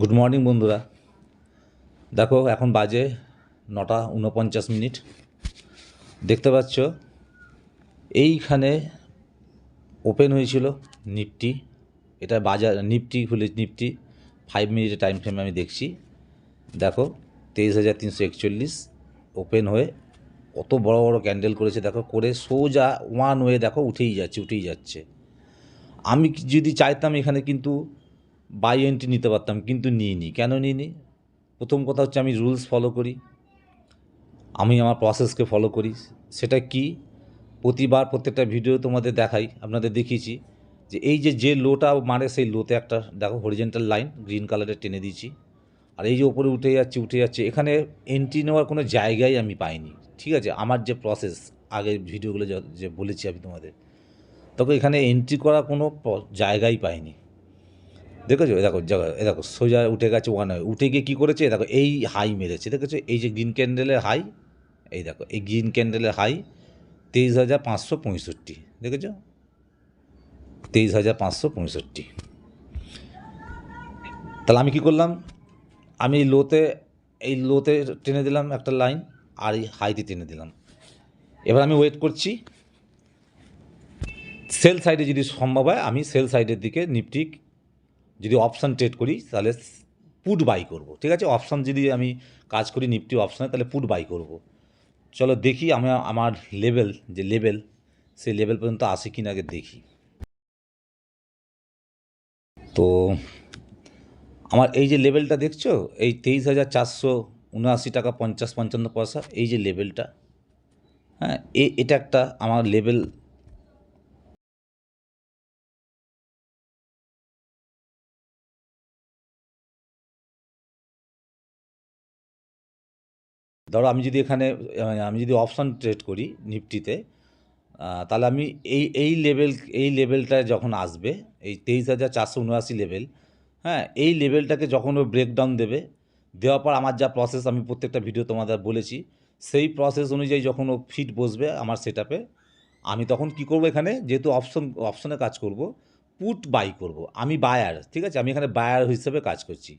Good morning বন্ধুরা। দেখো এখন বাজে 9:49। দেখতে পাচ্ছ এইখানে ওপেন হয়েছিল নিফটি। এটা বাজার নিফটি খুলে নিফটি 5 মিনিটের টাইম ফ্রেমে আমি দেখছি। দেখো 23,341 ওপেন হয়ে কত বড় বড় ক্যান্ডেল করেছে, দেখো করে সোজা ওয়ান ওয়ে দেখো উঠেই যাচ্ছে। আমি যদি চাইতাম এখানে কিন্তু বাই এন্ট্রি নিতে পারতাম, কিন্তু নিইনি। কেন নিইনি? প্রথম কথা হচ্ছে আমি রুলস ফলো করি, আমি আমার প্রসেসকে ফলো করি। সেটা কি? প্রত্যেকটা ভিডিও তোমাদের দেখাই, আপনাদের দেখিয়েছি যে এই যে লোটা মারে সেই লোতে একটা দেখো হরিজেন্টাল লাইন গ্রিন কালারের টেনে দিয়েছি, আর এই যে ওপরে উঠে যাচ্ছে। এখানে এন্ট্রি নেওয়ার কোনো জায়গাই আমি পাইনি। ঠিক আছে, আমার যে প্রসেস আগের ভিডিওগুলো যে বলেছি আমি তোমাদের, তবে এখানে এন্ট্রি করার কোনো জায়গাই পাইনি। দেখেছো? দেখো সোজা উঠে গেছে ওয়ান ওয়ে, উঠে গিয়ে কী করেছে দেখো এই হাই মেরেছে, দেখেছো? এই যে গ্রিন ক্যান্ডেলের হাই, এই দেখো এই গ্রিন ক্যান্ডেলের হাই 23,565, দেখেছো? 23,565। তাহলে আমি কী করলাম? আমি এই লোতে টেনে দিলাম একটা লাইন, আর এই হাইতে টেনে দিলাম। এবার আমি ওয়েট করছি সেল সাইডে যদি সম্ভব হয় আমি সেল সাইডের দিকে নিফটি যদি অপশান ট্রেড করি তাহলে পুট বাই করব। ঠিক আছে, অপশান যদি আমি কাজ করি নিফটি অপশানে তাহলে পুট বাই করব। চলো দেখি আমি আমার লেভেল সেই লেভেল পর্যন্ত আসি কিনা আগে দেখি। তো আমার এই যে লেভেলটা দেখছো, এই 23,479 টাকা 50-55 পয়সা, এই যে লেভেলটা, হ্যাঁ এটা একটা আমার লেভেল। ধরো আমি যদি অপশান ট্রেড করি নিফটিতে, তাহলে আমি এই লেভেলটা যখন আসবে, এই 23,479 লেভেল, হ্যাঁ এই লেভেলটাকে যখন ও ব্রেকডাউন দেওয়ার পর আমার যা প্রসেস আমি প্রত্যেকটা ভিডিও তোমাদের বলেছি, সেই প্রসেস অনুযায়ী যখন ও ফিট বসবে আমার সেটআপে, আমি তখন কি করব? এখানে যেহেতু অপশনে কাজ করব, পুট বাই করব। আমি বায়ার, ঠিক আছে, আমি এখানে বায়ার হিসেবে কাজ করছি।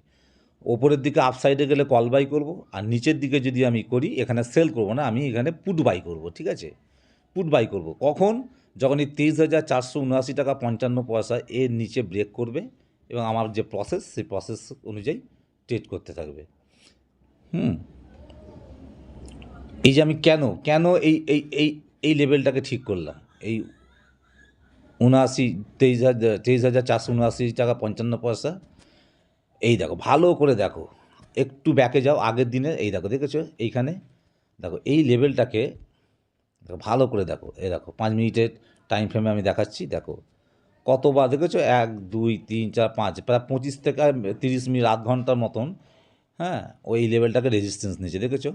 ওপরের দিকে আপসাইডে গেলে কল বাই করব, আর নিচের দিকে যদি আমি করি এখানে সেল করব না, আমি এখানে পুট বাই করব। ঠিক আছে, পুট বাই করব কখন? যখন এই 23,479 টাকা 55 পয়সা এর নিচে ব্রেক করবে এবং আমার যে প্রসেস সেই প্রসেস অনুযায়ী ট্রেড করতে থাকবে। এই যে আমি কেন এই এই এই এই লেভেলটাকে ঠিক করলাম, এই 23,479 টাকা 55 পয়সা। এই দেখো ভালো করে দেখো, একটু ব্যাকে যাও আগের দিনে, এই দেখো দেখেছো এইখানে, দেখো এই লেভেলটাকে দেখো ভালো করে দেখো, এই দেখো 5 মিনিটের টাইম ফ্রেমে আমি দেখাচ্ছি। দেখো কতবার দেখেছো, 1 2 3 4 5 প্রায় 25 থেকে 30 মিনিট, আধ ঘন্টার মতন, হ্যাঁ ওই লেভেলটাকে রেজিস্ট্যান্স নিয়েছে, দেখেছো?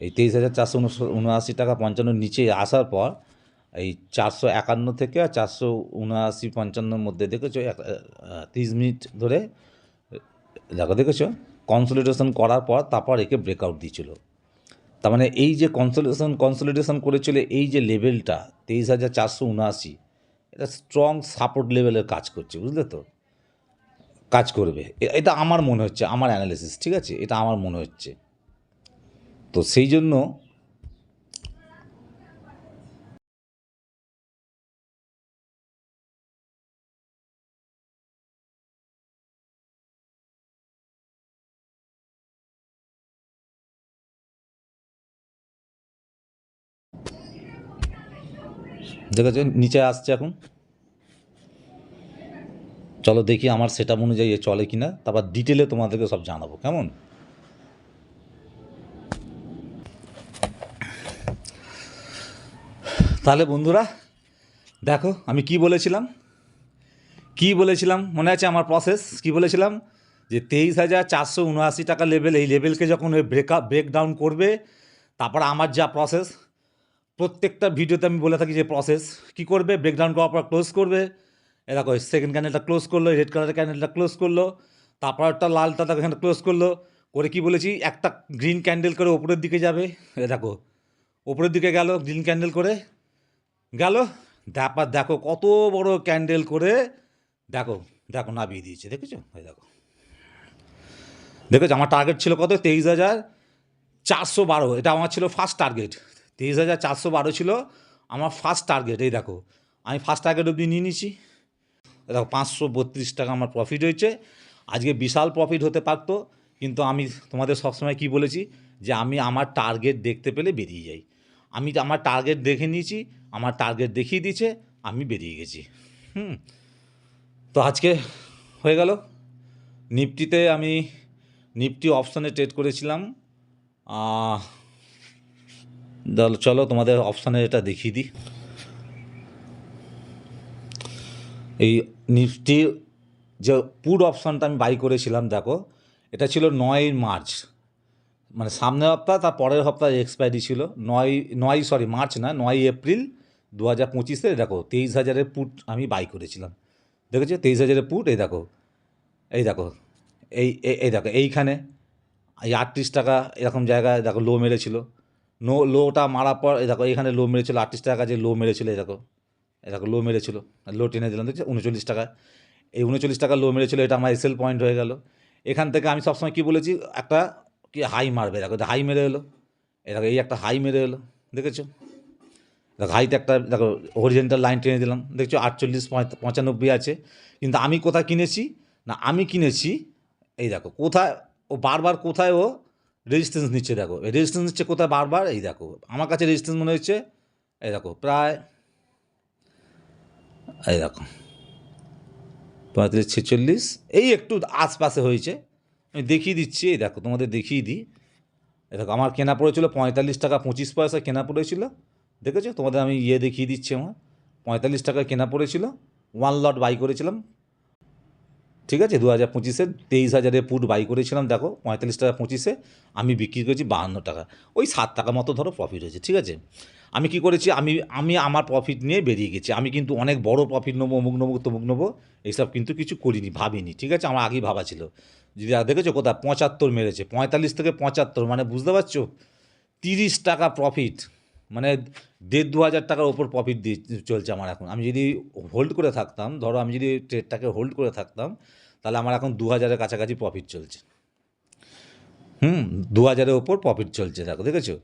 এই 23,479 টাকা 55 নিচে আসার পর এই 451 থেকে 479-55 মধ্যে দেখেছো 30 মিনিট ধরে দেখেছো কনসলিডেশন করার পর তারপর একে ব্রেকআউট দিয়েছিল। তার মানে এই যে কনসলিডেশন করেছিল, এই যে লেভেলটা 23,479, এটা স্ট্রং সাপোর্ট লেভেলের কাজ করছে, বুঝলে তো? কাজ করবে এটা আমার মনে হচ্ছে, আমার অ্যানালিসিস, ঠিক আছে, এটা আমার মনে হচ্ছে। তো সেই জন্য দেখেছো নিচে আসছে এখন। চলো দেখি আমার সেটআপ অনুযায়ী চলে কি না, তারপর ডিটেলে তোমাদেরকে সব জানাবো, কেমন? তাহলে বন্ধুরা দেখো আমি কি বলেছিলাম মনে আছে আমার প্রসেস? কি বলেছিলাম? যে 23,479 টাকা লেভেল, এই লেভেলকে যখন ওই ব্রেকডাউন করবে, তারপর আমার যা প্রসেস প্রত্যেকটা ভিডিওতে আমি বলে থাকি যে প্রসেস কী করবে, ব্রেকডাউন করার পর ক্লোজ করবে। এ দেখো সেকেন্ড ক্যান্ডেলটা ক্লোজ করলো, রেড কালারের ক্যান্ডেলটা ক্লোজ করলো, তারপর একটা লালটা দেখো এখানে ক্লোজ করলো, করে কি বলেছি একটা গ্রিন ক্যান্ডেল করে ওপরের দিকে যাবে। এ দেখো ওপরের দিকে গেল, গ্রিন ক্যান্ডেল করে গেল, তারপর দেখো কত বড় ক্যান্ডেল করে দেখো নামিয়ে দিয়েছে, দেখেছো? এই দেখো দেখেছো আমার টার্গেট ছিল কত, 23,412, এটা আমার ছিল ফার্স্ট টার্গেট। 23,412 ছিল আমার ফার্স্ট টার্গেট। এই দেখো আমি ফার্স্ট টার্গেট অবধি নিয়ে নিয়েছি। দেখো 532 টাকা আমার প্রফিট হয়েছে। আজকে বিশাল প্রফিট হতে পারতো, কিন্তু আমি তোমাদের সবসময় কি বলেছি যে আমি আমার টার্গেট দেখতে পেলে বেরিয়ে যাই। আমি আমার টার্গেট দেখে নিয়েছি, আমার টার্গেট দেখিয়ে দিয়েছে, আমি বেরিয়ে গেছি। তো আজকে হয়ে গেল। নিফটিতে আমি নিফটি অপশানে ট্রেড করেছিলাম। চলো তোমাদের অপশানে এটা দেখিয়ে দিই। এই নিফটি যে পুট অপশানটা আমি বাই করেছিলাম, দেখো এটা ছিল 9 মার্চ, মানে সামনের হপ্তাহ, তার পরের হপ্তাহে এক্সপায়ারি ছিল। মার্চ না, 9 এপ্রিল 2025-এ দেখো 23,000-এর পুট আমি বাই করেছিলাম। দেখেছো 23,000-এর পুট। এই দেখো এই দেখো এই দেখো এইখানে এই 38 টাকা এরকম জায়গায় দেখো লো মেরেছিল। লোটা মারার পর এই দেখো এইখানে লো মেরেছিল, 38 টাকা যে লো মেরেছিল, এই দেখো লো মেরেছিল, লো টেনে দিলাম, দেখছি 39 টাকা। এই 39 টাকা লো মেরেছিল, এটা আমার এসএল পয়েন্ট হয়ে গেল। এখান থেকে আমি সবসময় কী বলেছি, একটা কি হাই মারবে, দেখো হাই মেরে এলো, দেখো এই একটা হাই মেরে এলো, দেখেছো দেখো হাইতে একটা দেখো হরিজেন্টাল লাইন টেনে দিলাম, দেখছো 48.95 আছে। কিন্তু আমি কোথায় কিনেছি না, আমি কিনেছি এই দেখো কোথায়, ও বারবার কোথায় ও রেজিস্ট্যান্স নিচ্ছে, দেখো এই রেজিস্ট্যান্স নিচ্ছে কোথায় বারবার, এই দেখো আমার কাছে রেজিস্ট্যান্স মনে হচ্ছে, এই দেখো প্রায় এই দেখো 35-46, এই একটু আশপাশে হয়েছে। আমি দেখিয়ে দিচ্ছি, এই দেখো তোমাদের দেখিয়ে দিই। এই দেখো আমার কেনা পড়েছিল 45 টাকা 25 পয়সা কেনা পড়েছিল, দেখেছো তোমাদের আমি দেখিয়ে দিচ্ছি। আমার 45 টাকা কেনা পড়েছিল, 1 লট বাই করেছিলাম, ঠিক আছে। 2025-এ 23,000-এ পুট বাই করেছিলাম, দেখো 45 টাকা 25-এ আমি বিক্রি করেছি 52 টাকা, ওই 7 টাকা মতো ধরো প্রফিট হয়েছে, ঠিক আছে। আমি কি করেছি, আমি আমার প্রফিট নিয়ে বেরিয়ে গেছি। আমি কিন্তু অনেক বড় প্রফিট নেবো, অমুক নেবো তমুক নেবো, এইসব কিন্তু কিছু করিনি, ভাবিনি, ঠিক আছে। আমার আগেই ভাবা ছিল। যদি দেখেছো কোথায় 75 মেরেছে, 45 থেকে 75, মানে বুঝতে পারছো 30 টাকা প্রফিট, মানে 1,500-2,000 টাকার ওপর প্রফিট দিয়ে চলছে আমার এখন। আমি যদি হোল্ড করে থাকতাম, ধরো আমি যদি ট্রেডটাকে হোল্ড করে থাকতাম, তাহলে আমার এখন 2,000-এর কাছাকাছি প্রফিট চলছে। 2,000-এর ওপর প্রফিট চলছে, দেখেছো।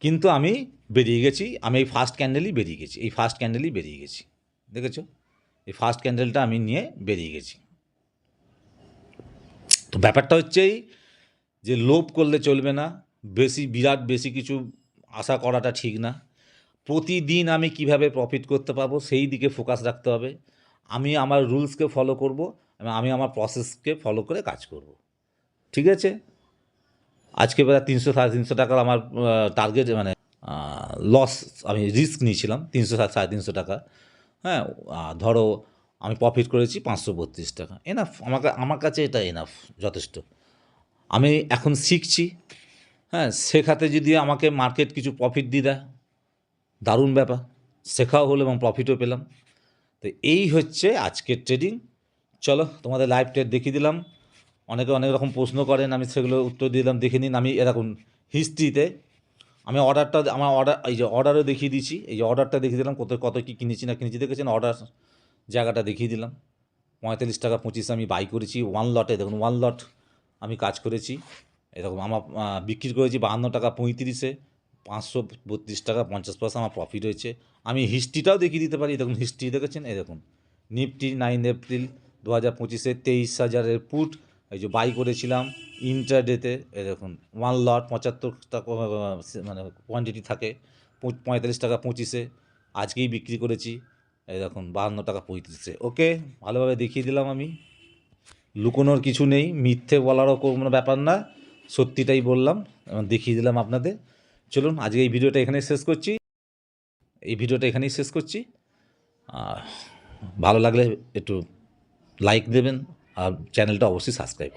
কিন্তু আমি বেরিয়ে গেছি, আমি এই ফার্স্ট ক্যান্ডেলই বেরিয়ে গেছি, এই ফার্স্ট ক্যান্ডেলই বেরিয়ে গেছি, দেখেছো এই ফার্স্ট ক্যান্ডেলটা আমি নিয়ে বেরিয়ে গেছি। তো ব্যাপারটা হচ্ছে এই যে লোভ করলে চলবে না, বিরাট বেশি কিছু আশা করাটা ঠিক না। প্রতিদিন আমি কিভাবে প্রফিট করতে পারবো সেই দিকে ফোকাস রাখতে হবে। আমি আমার রুলসকে ফলো করব, আমি আমার প্রসেসকে ফলো করে কাজ করব, ঠিক আছে। আজকে প্রায় 300-350 টাকার আমার টার্গেট, মানে লস, আমি রিস্ক নিয়েছিলাম 300-350 টাকা। হ্যাঁ, ধরো আমি প্রফিট করেছি 532 টাকা, এনাফ আমার কাছে এটা এনাফ, যথেষ্ট। আমি এখন শিখছি, হ্যাঁ, শেখাতে যদি আমাকে মার্কেট কিছু প্রফিট দিয়ে দেয়, দারুণ ব্যাপার, শেখাও হলো এবং প্রফিটও পেলাম। তো এই হচ্ছে আজকের ট্রেডিং। চলো তোমাদের লাইভ ট্রেড দেখিয়ে দিলাম। অনেকে অনেক রকম প্রশ্ন করেন, আমি সেগুলো উত্তর দিলাম। দেখে নিন, আমি এরকম হিস্ট্রিতে আমি আমার এই যে অর্ডারও দেখিয়ে দিচ্ছি, এই যে অর্ডারটা দেখিয়ে দিলাম, কত কী কিনেছি না কিনেছি, দেখেছেন অর্ডার জায়গাটা দেখিয়ে দিলাম। 45 টাকা 25 আমি বাই করেছি 1 লটে, দেখুন 1 লট আমি কাজ করেছি। এরকম আমার বিক্রি করেছি 52 টাকা 35-এ, 532 টাকা 50 পয়সা আমার প্রফিট হয়েছে। আমি হিস্ট্রিটাও দেখিয়ে দিতে পারি, দেখুন হিস্ট্রি দেখেছেন, এই দেখুন নিফটি 9 এপ্রিল 2025-এ 23,000-এর পুট এই যে বাই করেছিলাম ইন্টারডেতে, এই দেখুন 1 লট 75 টাকা মানে কোয়ান্টিটি থাকে, 45 টাকা 25-এ আজকেই বিক্রি করেছি, এই দেখুন 52 টাকা 35-এ। ওকে, ভালোভাবে দেখিয়ে দিলাম আমি, লুকোনোর কিছু নেই, মিথ্যে বলারও কোনো ব্যাপার না, সত্যিটাই বললাম এবং দেখিয়ে দিলাম আপনাদের। চলুন আজকে এই ভিডিওটা এখানেই শেষ করছি। ভালো লাগলে একটু লাইক দেবেন আর চ্যানেলটা অবশ্যই সাবস্ক্রাইব।